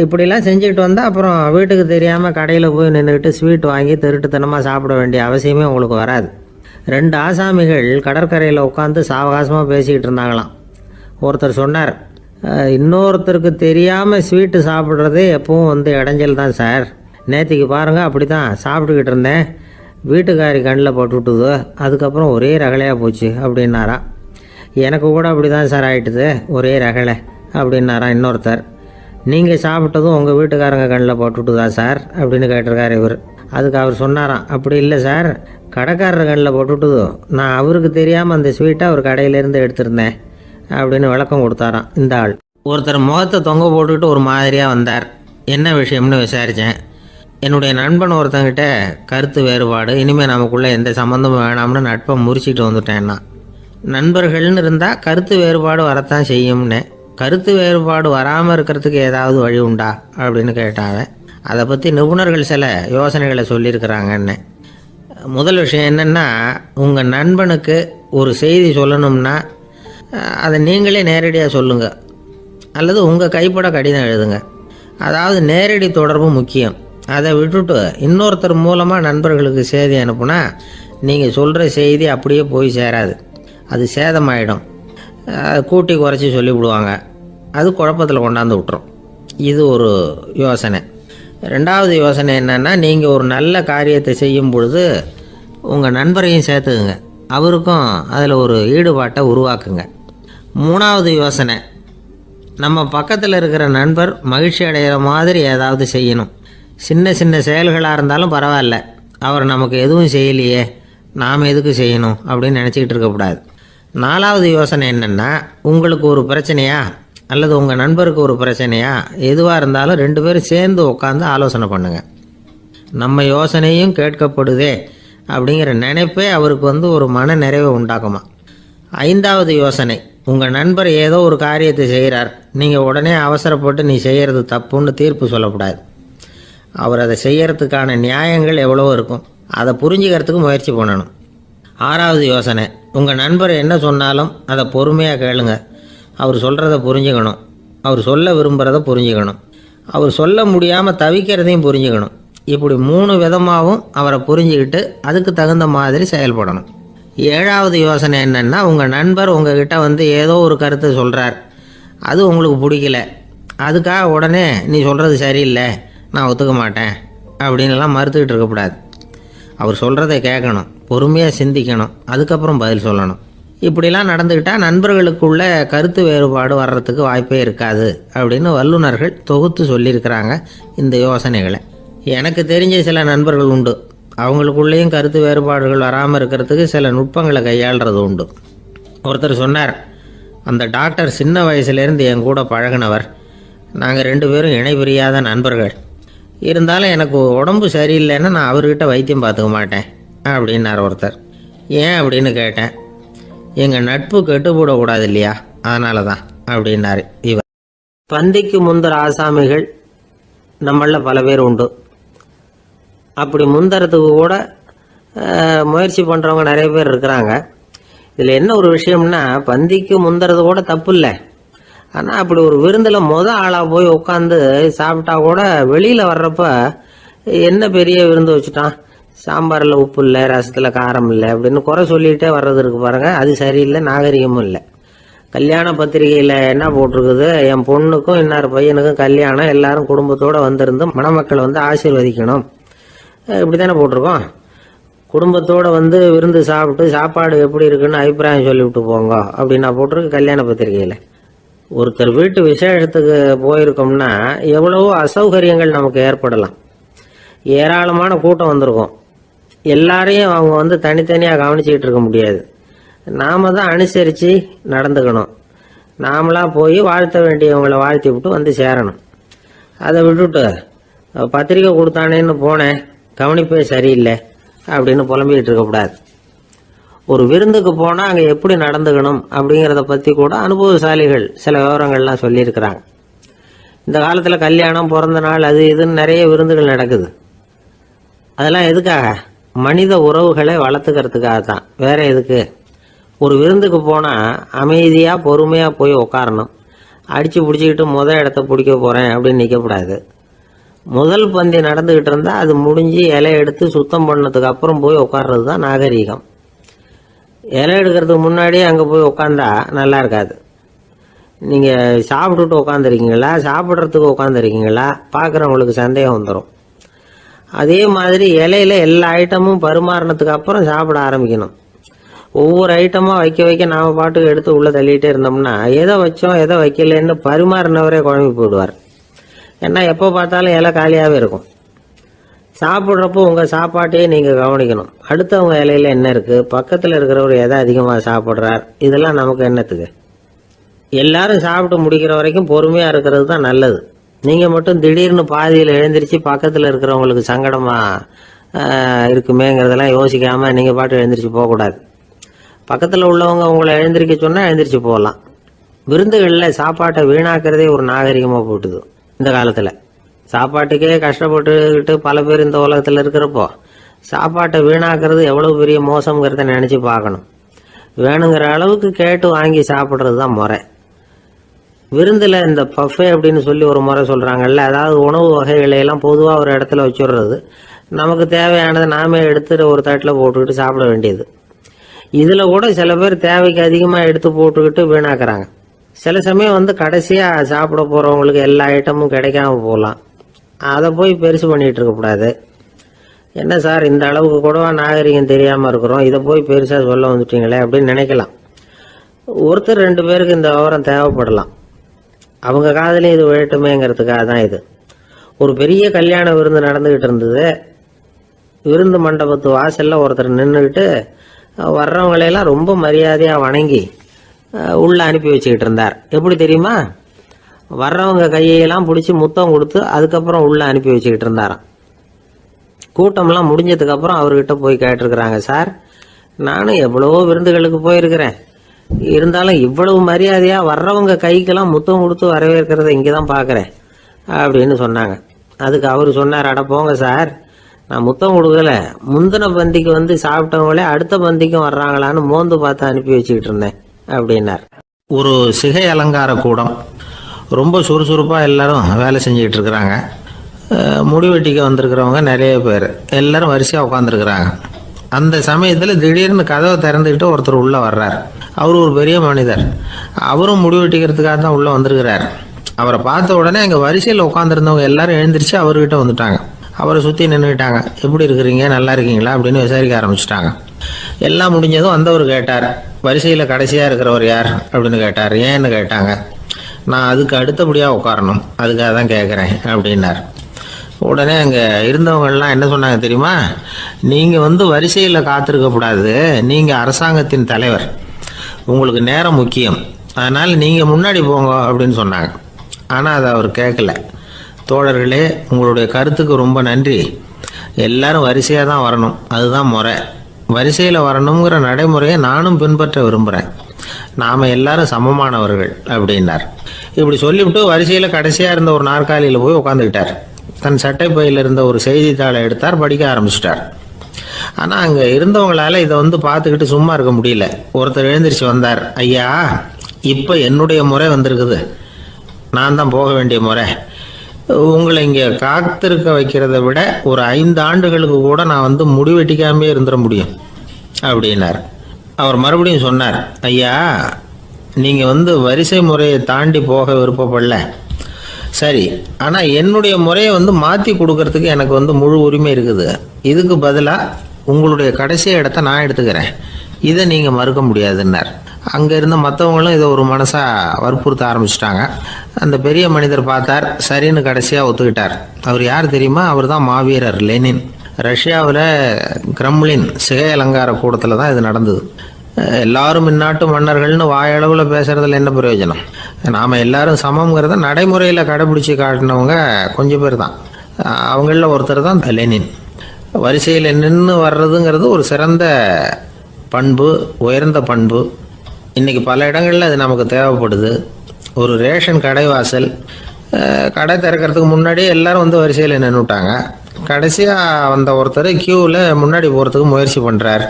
இப்படிலாம் செஞ்சுக்கிட்டு வந்தால் அப்புறம் வீட்டுக்கு தெரியாமல் கடையில் போய் நின்றுக்கிட்டு ஸ்வீட் வாங்கி திருட்டுத்தனமாக சாப்பிட வேண்டிய அவசியமே உங்களுக்கு வராது. 2 ஆசாமிகள் கடற்கரையில் உட்காந்து சாவகாசமாக பேசிக்கிட்டு இருந்தாங்களாம். ஒருத்தர் சொன்னார், இன்னொருத்தருக்கு தெரியாமல் ஸ்வீட்டு சாப்பிட்றதே எப்பவும் இடைஞ்சல் தான் சார். நேற்றுக்கு பாருங்கள் அப்படி தான் சாப்பிட்டுக்கிட்டு இருந்தேன், வீட்டுக்காரி கண்ணில் போட்டுவிட்டுது, அதுக்கப்புறம் ஒரே ரகலையாக போச்சு அப்படின்னாரா. எனக்கு கூட அப்படி தான் சார் ஆகிட்டுது, ஒரே ரகலை அப்படின்னாரா இன்னொருத்தர். நீங்கள் சாப்பிட்டதும் உங்கள் வீட்டுக்காரங்க கண்ணில் போட்டுவிட்டுதா சார் அப்படின்னு கேட்டிருக்காரு இவர். அதுக்கு அவர் சொன்னாராம், அப்படி இல்லை சார், கடைக்காரர் கண்ணில் போட்டுவிட்டுதோ, நான் அவருக்கு தெரியாமல் அந்த ஸ்வீட்டை அவர் கடையிலேருந்து எடுத்திருந்தேன் அப்படின்னு விளக்கம் கொடுத்தாராம் இந்த ஆள். ஒருத்தர் முகத்தை தொங்க போட்டுக்கிட்டு ஒரு மாதிரியாக வந்தார். என்ன விஷயம்னு விசாரித்தேன். என்னுடைய நண்பன் ஒருத்தங்கிட்ட கருத்து வேறுபாடு, இனிமேல் நமக்குள்ளே எந்த சம்மந்தமும் வேணாம்னு நட்பை முறிச்சிட்டு வந்துட்டேன்னா. நண்பர்கள்னு இருந்தால் கருத்து வேறுபாடு வரத்தான் செய்யும்னு. கருத்து வேறுபாடு வராமல் இருக்கிறதுக்கு ஏதாவது வழி உண்டா அப்படின்னு கேட்டாங்க. அதை பற்றி நிபுணர்கள் சில யோசனைகளை சொல்லியிருக்கிறாங்கன்னு. முதல் விஷயம் என்னென்னா, உங்கள் நண்பனுக்கு ஒரு செய்தி சொல்லணும்னா அதை நீங்களே நேரடியாக சொல்லுங்கள், அல்லது உங்கள் கைப்பட கடிதம் எழுதுங்க. அதாவது நேரடி தொடர்பு முக்கியம். அதை விட்டுட்டு இன்னொருத்தர் மூலமாக நண்பர்களுக்கு செய்தி அனுப்புனா நீங்கள் சொல்கிற செய்தி அப்படியே போய் சேராது, அது சேதமாயிடும். கூட்டி குறைச்சி சொல்லிவிடுவாங்க, அது குழப்பத்தில் கொண்டாந்து விட்டுரும். இது ஒரு யோசனை. 2வது யோசனை என்னென்னா, நீங்கள் ஒரு நல்ல காரியத்தை செய்யும் பொழுது உங்கள் நண்பரையும் சேர்த்துக்குங்க, அவருக்கும் அதில் ஒரு ஈடுபாட்டை உருவாக்குங்க. 3வது யோசனை, நம்ம பக்கத்தில் இருக்கிற நண்பர் மகிழ்ச்சி அடைகிற மாதிரி ஏதாவது செய்யணும். சின்ன சின்ன செயல்களாக இருந்தாலும் பரவாயில்ல, அவர் நமக்கு எதுவும் செய்யலையே, நாம் எதுக்கு செய்யணும் அப்படின்னு நினச்சிக்கிட்டு இருக்கக்கூடாது. 4வது யோசனை என்னென்னா, உங்களுக்கு ஒரு பிரச்சனையா அல்லது உங்கள் நண்பருக்கு ஒரு பிரச்சனையா, எதுவாக இருந்தாலும் 2 பேரும் சேர்ந்து உட்காந்து ஆலோசனை பண்ணுங்கள். நம்ம யோசனையும் கேட்கப்படுதே அப்படிங்கிற நினைப்பே அவருக்கு ஒரு மன நிறைவை உண்டாக்குமா. 5வது யோசனை, உங்கள் நண்பர் ஏதோ ஒரு காரியத்தை செய்கிறார், நீங்கள் உடனே அவசரப்பட்டு நீ செய்கிறது தப்புன்னு தீர்ப்பு சொல்லக்கூடாது. அவர் அதை செய்யறதுக்கான நியாயங்கள் எவ்வளோ இருக்கும், அதை புரிஞ்சுக்கிறதுக்கு முயற்சி பண்ணணும். 6வது யோசனை, உங்கள் நண்பர் என்ன சொன்னாலும் அதை பொறுமையாக கேளுங்க. அவர் சொல்கிறத புரிஞ்சுக்கணும், அவர் சொல்ல விரும்புகிறத புரிஞ்சுக்கணும், அவர் சொல்ல முடியாமல் தவிக்கிறதையும் புரிஞ்சுக்கணும். இப்படி 3 விதமாகவும் அவரை புரிஞ்சுக்கிட்டு அதுக்கு தகுந்த மாதிரி செயல்படணும். 7வது யோசனை என்னென்னா, உங்கள் நண்பர் உங்ககிட்ட ஏதோ ஒரு கருத்தை சொல்கிறார், அது உங்களுக்கு பிடிக்கல, அதுக்காக உடனே நீ சொல்கிறது சரியில்லை, நான் ஒத்துக்க மாட்டேன் அப்படின்லாம் மறுத்துக்கிட்டு இருக்கக்கூடாது. அவர் சொல்கிறத கேட்கணும், பொறுமையாக சிந்திக்கணும், அதுக்கப்புறம் பதில் சொல்லணும். இப்படிலாம் நடந்துக்கிட்டால் நண்பர்களுக்குள்ள கருத்து வேறுபாடு வர்றதுக்கு வாய்ப்பே இருக்காது அப்படின்னு வல்லுநர்கள் தொகுத்து சொல்லியிருக்கிறாங்க இந்த யோசனைகளை. எனக்கு தெரிஞ்ச சில நண்பர்கள் உண்டு, அவங்களுக்குள்ளேயும் கருத்து வேறுபாடுகள் வராமல் இருக்கிறதுக்கு சில நுட்பங்களை கையாளுறது உண்டு. ஒருத்தர் சொன்னார், அந்த டாக்டர் சின்ன வயசுலேருந்து என் கூட பழகினவர், நாங்கள் 2 பேரும் இணை பிரியாத நண்பர்கள், இருந்தாலும் எனக்கு உடம்பு சரியில்லைன்னா நான் அவர்கிட்ட வைத்தியம் பார்த்துக்க மாட்டேன் அப்படின்னார் ஒருத்தர். ஏன் அப்படின்னு கேட்டேன். எங்கள் நட்பு கெட்டுப்படக்கூடாது இல்லையா, அதனால தான் அப்படின்னாரு இவர். பந்திக்கு முந்தர ஆசாமிகள் நம்மள பல பேர் உண்டு. அப்படி முந்தறதுக்கு கூட முயற்சி பண்ணுறவங்க நிறைய பேர் இருக்கிறாங்க. இதில் என்ன ஒரு விஷயம்னா, பந்திக்கு முந்துறது கூட தப்பு இல்லை. ஆனால் அப்படி ஒரு விருந்தில் ஆளாக போய் உட்காந்து சாப்பிட்டா கூட வெளியில் வர்றப்ப என்ன பெரிய விருந்து வச்சுட்டான், சாம்பாரில் உப்பு இல்லை, ரசத்தில் காரம் இல்லை அப்படின்னு குறை சொல்லிகிட்டே வர்றது இருக்கு பாருங்க, அது சரியில்லை, நாகரிகமும் இல்லை. கல்யாண பத்திரிகையில் என்ன போட்டிருக்குது, என் பொண்ணுக்கும் இன்னார் பையனுக்கும் கல்யாணம், எல்லாரும் குடும்பத்தோடு வந்திருந்து மணமக்களை வந்து ஆசீர்வதிக்கணும், இப்படி தானே போட்டிருக்கோம். குடும்பத்தோடு வந்து விருந்து சாப்பிட்டு சாப்பாடு எப்படி இருக்குன்னு அபிப்பிராயம் சொல்லிவிட்டு போங்க அப்படின்னா போட்டிருக்கு கல்யாண பத்திரிகையில். ஒருத்தர் வீட்டு விசேஷத்துக்கு போயிருக்கோம்னா எவ்வளவோ அசௌகரியங்கள் நமக்கு ஏற்படலாம். ஏராளமான கூட்டம் வந்திருக்கும். எல்லாரையும் அவங்க வந்து தனித்தனியாக கவனிச்சிக்கிட்டு இருக்க முடியாது. நாம தான் அனுசரித்து நடந்துக்கணும். நாமளாக போய் வாழ்த்த வேண்டியவங்களை வாழ்த்தி விட்டு வந்து சேரணும். அதை விட்டுட்டு பத்திரிக்கை கொடுத்தானேன்னு போனேன், கவனிப்பே சரியில்லை அப்படின்னு புலம்பிக்கிட்டு இருக்கக்கூடாது. ஒரு விருந்துக்கு போனால் அங்கே எப்படி நடந்துக்கணும் அப்படிங்கிறத பற்றி கூட அனுபவசாலிகள் சில விவரங்கள்லாம் சொல்லியிருக்கிறாங்க. இந்த காலத்தில் கல்யாணம், பிறந்த நாள், அது இதுன்னு நிறைய விருந்துகள் நடக்குது. அதெல்லாம் எதுக்காக? மனித உறவுகளை வளர்த்துக்கிறதுக்காக தான், வேற எதுக்கு? ஒரு விருந்துக்கு போனால் அமைதியாக பொறுமையாக போய் உட்காரணும். அடித்து பிடிச்சிக்கிட்டு இடத்த பிடிக்க போகிறேன் அப்படின்னு நிற்கக்கூடாது. முதல் பந்தி நடந்துக்கிட்டு இருந்தால் அது முடிஞ்சு இலை எடுத்து சுத்தம் பண்ணதுக்கு அப்புறம் போய் உட்கார்றது தான் நாகரீகம். இலை எடுக்கிறதுக்கு முன்னாடியே அங்கே போய் உட்காந்தா நல்லா இருக்காது. நீங்கள் சாப்பிட்டுட்டு உட்காந்துருக்கீங்களா, சாப்பிட்றதுக்கு உட்காந்துருக்கீங்களா, பார்க்குறவங்களுக்கு சந்தேகம் வந்துடும். அதே மாதிரி இலையில எல்லா ஐட்டமும் பரிமாறினதுக்கு அப்புறம் சாப்பிட ஆரம்பிக்கணும். ஒவ்வொரு ஐட்டமாக வைக்க வைக்க நாம் பாட்டுக்கு எடுத்து உள்ளே தள்ளிகிட்டே இருந்தோம்னா எதை வச்சோம் எதை வைக்கலன்னு பரிமாறினவரே குழம்பி போயிடுவார். ஏன்னா எப்போ பார்த்தாலும் இலை காலியாகவே இருக்கும். சாப்பிட்றப்போ உங்கள் சாப்பாட்டையே நீங்கள் கவனிக்கணும். அடுத்தவங்க இலையில என்ன இருக்குது, பக்கத்தில் இருக்கிறவர் எதை அதிகமாக சாப்பிட்றார், இதெல்லாம் நமக்கு என்னத்துக்கு? எல்லாரும் சாப்பிட்டு முடிக்கிற வரைக்கும் பொறுமையாக இருக்கிறது தான் நல்லது. நீங்கள் மட்டும் திடீர்னு பாதியில் எழுந்திரிச்சு பக்கத்தில் இருக்கிறவங்களுக்கு சங்கடமாக இருக்குமேங்கிறதெல்லாம் யோசிக்காமல் நீங்கள் பாட்டு எழுந்திரிச்சு போகக்கூடாது. பக்கத்தில் உள்ளவங்க உங்களை எழுந்திரிக்க சொன்னால் எழுந்திரிச்சு போகலாம். விருந்துகளில் சாப்பாட்டை வீணாக்கிறதே ஒரு நாகரிகமாக போட்டுது. இந்த காலத்தில் சாப்பாட்டுக்கே கஷ்டப்பட்டுக்கிட்டு பல பேர் இந்த உலகத்தில் இருக்கிறப்போ சாப்பாட்டை வீணாக்கிறது எவ்வளோ பெரிய மோசங்கிறத நினச்சி பார்க்கணும். வேணுங்கிற அளவுக்கு கேட்டு வாங்கி சாப்பிட்றது தான் முறை. விருந்தில் இந்த பஃபே அப்படின்னு சொல்லி ஒரு முறை சொல்கிறாங்கல்ல, அதாவது உணவு வகைகளையெல்லாம் பொதுவாக ஒரு இடத்துல வச்சுடுறது, நமக்கு தேவையானதை நாமே எடுத்துகிட்டு ஒரு தட்டில் போட்டுக்கிட்டு சாப்பிட வேண்டியது. இதில் கூட சில பேர் தேவைக்கு அதிகமாக எடுத்து போட்டுக்கிட்டு வீணாக்குறாங்க. சில சமயம் வந்து கடைசியாக சாப்பிட போகிறவங்களுக்கு எல்லா ஐட்டமும் கிடைக்காம போகலாம். அதை போய் பெருசு பண்ணிகிட்டு இருக்கக்கூடாது. என்ன சார் இந்த அளவுக்கு கூடவா நாகரிகம் தெரியாமல் இருக்கிறோம், இதை போய் பெருசாக சொல்ல வந்துட்டீங்களே அப்படின்னு நினைக்கலாம். ஒருத்தர் 2 பேருக்கு இந்த விவரம் தேவைப்படலாம். அவங்க காதலையும் இது விழட்டுமேங்கிறதுக்காக தான் இது. ஒரு பெரிய கல்யாண விருந்து நடந்துக்கிட்டு இருந்தது. விருந்து மண்டபத்து வாசலில் ஒருத்தர் நின்றுக்கிட்டு வர்றவங்களையெல்லாம் ரொம்ப மரியாதையாக வணங்கி உள்ளே அனுப்பி வச்சுக்கிட்டு இருந்தார். எப்படி தெரியுமா? வர்றவங்க கையெல்லாம் பிடிச்சி முத்தம் கொடுத்து அதுக்கப்புறம் உள்ளே அனுப்பி வச்சுக்கிட்டு இருந்தாராம். கூட்டம்லாம் முடிஞ்சதுக்கப்புறம் அவர்கிட்ட போய் கேட்டிருக்கிறாங்க, சார் நானும் எவ்வளவோ விருந்துகளுக்கு போயிருக்கிறேன், இருந்தாலும் இவ்வளவு மரியாதையாக வர்றவங்க கைக்கெல்லாம் முத்தம் கொடுத்து வரவேற்கிறத இங்கே தான் பார்க்குறேன் அப்படின்னு சொன்னாங்க. அதுக்கு அவர் சொன்னார், அட போங்க சார், நான் முத்தம் கொடுக்கல, முந்தின பந்திக்கு வந்து சாப்பிட்டவங்களே அடுத்த பந்திக்கும் வர்றாங்களான்னு மோந்து பார்த்து அனுப்பி வச்சுக்கிட்டு இருந்தேன் அப்படின்னார். ஒரு சிகை அலங்கார கூடம், ரொம்ப சுறுசுறுப்பாக எல்லாரும் வேலை செஞ்சுக்கிட்டு இருக்கிறாங்க. முடிவெட்டிக்க வந்திருக்கிறவங்க நிறைய பேர், எல்லாரும் வரிசையாக உட்காந்துருக்குறாங்க. அந்த சமயத்தில் திடீர்னு கதவை திறந்துக்கிட்டு ஒருத்தர் உள்ளே வர்றார். அவர் ஒரு பெரிய மனிதர், அவரும் முடிவெட்டிக்கிறதுக்காக தான் உள்ளே வந்திருக்கிறார். அவரை பார்த்த உடனே அங்கே வரிசையில் உட்காந்துருந்தவங்க எல்லாரும் எழுந்திரிச்சு அவர்கிட்ட வந்துட்டாங்க. அவரை சுற்றி நின்றுக்கிட்டாங்க. எப்படி இருக்கிறீங்க, நல்லா இருக்கீங்களா அப்படின்னு விசாரிக்க ஆரம்பிச்சிட்டாங்க. எல்லாம் முடிஞ்சதும் வந்தவர் கேட்டார், வரிசையில் கடைசியாக இருக்கிறவர் யார் அப்படின்னு கேட்டார். ஏன்னு கேட்டாங்க. நான் அதுக்கு அடுத்தபடியாக உட்காரணும், அதுக்காக தான் கேட்குறேன் அப்படின்னார். உடனே அங்கே இருந்தவங்கெல்லாம் என்ன சொன்னாங்க தெரியுமா? நீங்கள் வந்து வரிசையில் காத்திருக்கக்கூடாது, நீங்கள் அரசாங்கத்தின் தலைவர், உங்களுக்கு நேரம் முக்கியம், அதனால் நீங்கள் முன்னாடி போங்க அப்படின்னு சொன்னாங்க. ஆனால் அதை அவர் கேட்கல. தோழர்களே, உங்களுடைய கருத்துக்கு ரொம்ப நன்றி. எல்லாரும் வரிசையாக தான் வரணும், அதுதான் முறை. வரிசையில் வரணுங்கிற நடைமுறையை நானும் பின்பற்ற விரும்புகிறேன். நாம் எல்லாரும் சமமானவர்கள் அப்படின்னார். இப்படி சொல்லிவிட்டு வரிசையில் கடைசியாக இருந்த ஒரு நாற்காலியில் போய் உட்காந்துக்கிட்டார். தன் சட்டை பையில் இருந்த ஒரு செய்தித்தாளை எடுத்தார், படிக்க ஆரம்பிச்சிட்டார். ஆனால் அங்கே இருந்தவங்களால இதை பார்த்துக்கிட்டு சும்மா இருக்க முடியல. ஒருத்தர் எழுந்திரிச்சு வந்தார். ஐயா, இப்போ என்னுடைய முறை வந்திருக்குது, நான் தான் போக வேண்டிய முறை. உங்களை இங்கே காத்திருக்க வைக்கிறத விட ஒரு 5 ஆண்டுகளுக்கு கூட நான் முடிவெட்டிக்காமே இருந்துட முடியும் அப்படின்னார். அவர் மறுபடியும் சொன்னார், ஐயா, நீங்கள் வரிசை முறையை தாண்டி போக விருப்பப்படல, சரி, ஆனால் என்னுடைய முறையை மாற்றி கொடுக்கறதுக்கு எனக்கு முழு உரிமை இருக்குது. இதுக்கு பதிலாக உங்களுடைய கடைசி இடத்த நான் எடுத்துக்கிறேன், இதை நீங்கள் மறுக்க முடியாதுன்னார். அங்கே இருந்த மற்றவங்களும் இதை ஒரு மனசாக வற்புறுத்த ஆரம்பிச்சிட்டாங்க. அந்த பெரிய மனிதர் பார்த்தார், சரின்னு கடைசியாக ஒத்துக்கிட்டார். அவர் யார் தெரியுமா? அவர் தான் மாவீரர் லெனின். ரஷ்யாவில் கிரெம்ளின் சிகை அலங்கார கூடத்தில் தான் இது நடந்தது. எல்லாரும் இந்நாட்டு மன்னர்கள்னு வாயளவில் பேசுறதுல என்ன பிரயோஜனம்? நாம் எல்லாரும் சமங்கிறத நடைமுறையில் கடைபிடிச்சி காட்டினவங்க கொஞ்சம் பேர் தான். அவங்களில் ஒருத்தர் தான் லெனின். வரிசையில் நின்று வர்றதுங்கிறது ஒரு சிறந்த பண்பு, உயர்ந்த பண்பு. இன்றைக்கி பல இடங்களில் அது நமக்கு தேவைப்படுது. ஒரு ரேஷன் கடைவாசல், கடை திறக்கிறதுக்கு முன்னாடியே எல்லாரும் வரிசையில் நின்றுட்டாங்க. கடைசியாக வந்த ஒருத்தர் க்யூவில் முன்னாடி போகிறதுக்கு முயற்சி பண்ணுறார்.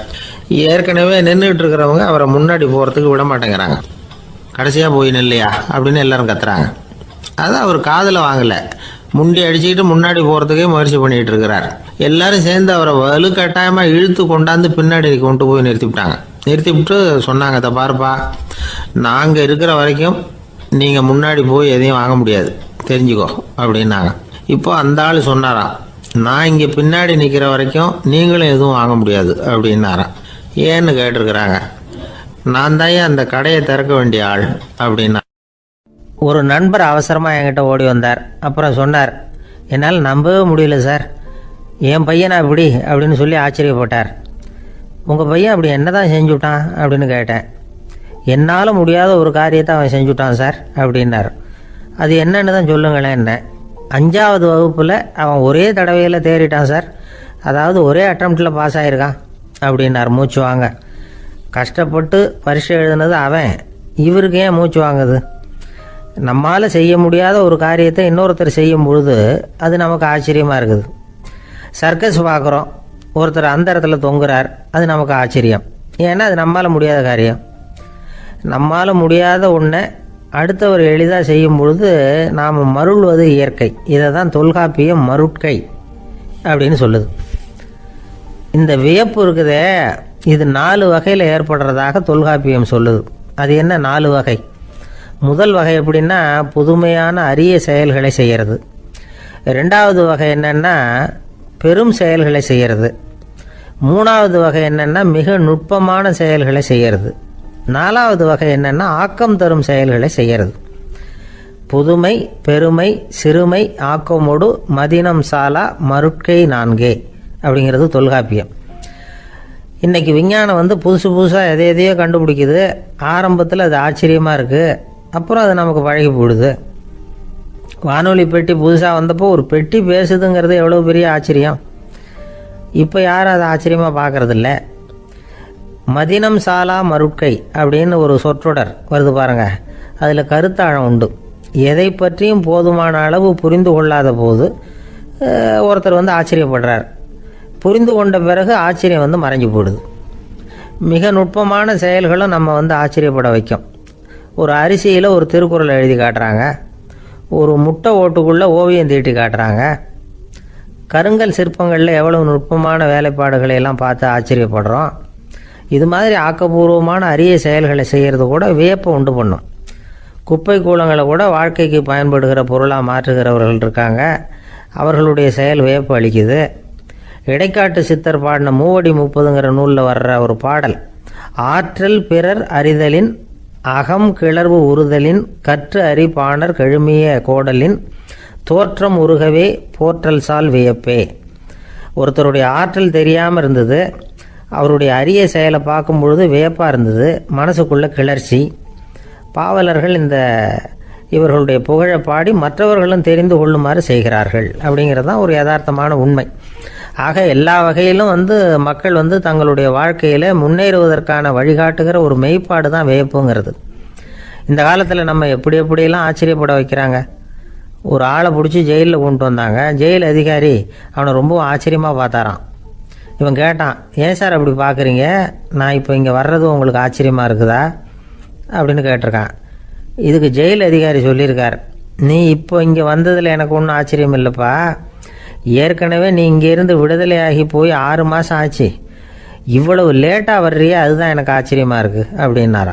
ஏற்கனவே நின்றுட்டு இருக்கிறவங்க அவரை முன்னாடி போகிறதுக்கு விட மாட்டேங்கிறாங்க. கடைசியாக போய் நில்லையா அப்படின்னு எல்லாரும் கத்துறாங்க. அதான் அவர் காதில் வாங்கலை, முண்டி அடிச்சுக்கிட்டு முன்னாடி போகிறதுக்கே முயற்சி பண்ணிகிட்டு இருக்கிறார். எல்லாரும் சேர்ந்து அவரை வலுக்கட்டாயமாக இழுத்து கொண்டாந்து பின்னாடி கொண்டு போய் நிறுத்திவிட்டு சொன்னாங்க, இதை பாருப்பா, நாங்கள் இருக்கிற வரைக்கும் நீங்கள் முன்னாடி போய் எதையும் வாங்க முடியாது, தெரிஞ்சுக்கோ அப்படின்னாங்க. இப்போ அந்த ஆள் சொன்னாராம், நான் இங்கே பின்னாடி நிற்கிற வரைக்கும் நீங்களும் எதுவும் வாங்க முடியாது அப்படின்னாராம். ஏன்னு கேட்டிருக்கிறாங்க. நான் தான் அந்த கடையை திறக்க வேண்டிய ஆள் அப்படின்னா. ஒரு நண்பர் அவசரமாக என்கிட்ட ஓடி வந்தார். அப்புறம் சொன்னார், என்னால் நம்பவே முடியல சார், என் பையனா இப்படி அப்படின்னு சொல்லி ஆச்சரியப்பட்டார். உங்கள் பையன் அப்படி என்ன தான் செஞ்சுட்டான் அப்படின்னு கேட்டேன். என்னால் முடியாத ஒரு காரியத்தை அவன் செஞ்சுட்டான் சார் அப்படின்னார். அது என்னன்னு தான் சொல்லுங்களேன். என்ன 5வது வகுப்பில் அவன் ஒரே தடவையில் தேறிட்டான் சார், அதாவது ஒரே அட்டம்ப்டில் பாஸ் ஆகிருக்கான் அப்படின்னார் மூச்சு வாங்க. கஷ்டப்பட்டு பரீட்சை எழுதுனது அவன், இவருக்கு ஏன் மூச்சு வாங்குது? நம்மால் செய்ய முடியாத ஒரு காரியத்தை இன்னொருத்தர் செய்யும் பொழுது அது நமக்கு ஆச்சரியமாக இருக்குது. சர்க்கஸ் பார்க்குறோம், ஒருத்தர் அந்த இடத்துல தொங்குறார், அது நமக்கு ஆச்சரியம். ஏன்னா அது நம்மால் முடியாத காரியம். நம்மால் முடியாத ஒன்றை அடுத்தவர் எளிதாக செய்யும் பொழுது நாம் மருள்வது இயற்கை. இதை தான் தொல்காப்பியம் மருட்கை அப்படின்னு சொல்லுது. இந்த வியப்பு இருக்குதே, இது 4 வகையில் ஏற்படுறதாக தொல்காப்பியம் சொல்லுது. அது என்ன 4 வகை? முதல் வகை எப்படின்னா, புதுமையான அரிய செயல்களை செய்கிறது. 2வது வகை என்னென்னா பெரும் செயல்களை செய்கிறது. 3வது வகை என்னென்னா மிக நுட்பமான செயல்களை செய்கிறது. 4வது வகை என்னென்னா ஆக்கம் தரும் செயல்களை செய்கிறது. புதுமை, பெருமை, சிறுமை, ஆக்கமோடு மதினம் சாலா மருட்கை 4 அப்படிங்கிறது தொல்காப்பியம். இன்றைக்கி விஞ்ஞானம் புதுசு புதுசாக எதையோ கண்டுபிடிக்குது. ஆரம்பத்தில் அது ஆச்சரியமாக இருக்குது, அப்புறம் அது நமக்கு பழகி போடுது. வானொலி பெட்டி புதுசாக வந்தப்போ ஒரு பெட்டி பேசுதுங்கிறது எவ்வளோ பெரிய ஆச்சரியம். இப்போ யாரும் அதை ஆச்சரியமாக பார்க்குறதில்ல. மதினம் சாலா மருட்கை அப்படின்னு ஒரு சொற்றொடர் வருது பாருங்க, அதில் கருத்தாழம் உண்டு. எதை பற்றியும் போதுமான அளவு புரிந்து கொள்ளாத போது ஒருத்தர் ஆச்சரியப்படுறார். புரிந்து கொண்ட பிறகு ஆச்சரியம் மறைஞ்சு போடுது. மிக நுட்பமான செயல்களும் நம்ம ஆச்சரியப்பட வைக்கும். ஒரு அரிசியில் ஒரு திருக்குறளை எழுதி காட்டுறாங்க, ஒரு முட்டை ஓட்டுக்குள்ளே ஓவியம் தீட்டி காட்டுறாங்க. கருங்கல் சிற்பங்களில் எவ்வளவு நுட்பமான வேலைப்பாடுகளை எல்லாம் பார்த்து ஆச்சரியப்படுறோம். இது மாதிரி ஆக்கப்பூர்வமான அரிய செயல்களை செய்கிறது கூட வியப்பை உண்டு பண்ணும். குப்பை கூலங்களை கூட வாழ்க்கைக்கு பயன்படுகிற பொருளாக மாற்றுகிறவர்கள் இருக்காங்க. அவர்களுடைய செயல் வியப்பு அளிக்குது. இடைக்காட்டு சித்தர் பாடின 30 நூலில் வர்ற ஒரு பாடல், ஆற்றல் பிறர் அறிதலின் அகம் கிளர்வு உறுதலின் கற்று அறி பாணர் கழுமிய கோடலின் தோற்றம் உருகவே போற்றல் சால் வியப்பே. ஒருத்தருடைய ஆற்றல் தெரியாமல் இருந்தது, அவருடைய அரிய செயலை பார்க்கும் பொழுது வியப்பாக இருந்தது, மனசுக்குள்ள கிளர்ச்சி. பாவலர்கள் இவர்களுடைய புகழை பாடி மற்றவர்களும் தெரிந்து கொள்ளுமாறு செய்கிறார்கள் அப்படிங்கிறது தான் ஒரு யதார்த்தமான உண்மை. ஆக எல்லா வகையிலும் மக்கள் தங்களுடைய வாழ்க்கையில் முன்னேறுவதற்கான வழிகாட்டுகிற ஒரு மெய்ப்பாடு தான் வியப்புங்கிறது. இந்த காலத்தில் நம்ம எப்படியெல்லாம் ஆச்சரியப்பட வைக்கிறாங்க. ஒரு ஆளை பிடிச்சி ஜெயிலில் கொண்டு வந்தாங்க. ஜெயில் அதிகாரி அவனை ரொம்ப ஆச்சரியமாக பார்த்தாராம். இவன் கேட்டான், ஏன் சார் அப்படி பார்க்குறீங்க, நான் இப்போ இங்கே வர்றது உங்களுக்கு ஆச்சரியமாக இருக்குதா அப்படின்னு கேட்டிருக்கான். இதுக்கு ஜெயில் அதிகாரி சொல்லியிருக்கார், நீ இப்போ இங்கே வந்ததில் எனக்கு ஒன்றும் ஆச்சரியம் இல்லைப்பா, ஏற்கனவே நீ இங்கேருந்து விடுதலையாகி போய் 6 மாதம் ஆச்சு, இவ்வளவு லேட்டாக வர்றியே அதுதான் எனக்கு ஆச்சரியமாக இருக்குது அப்படின்னாராம்.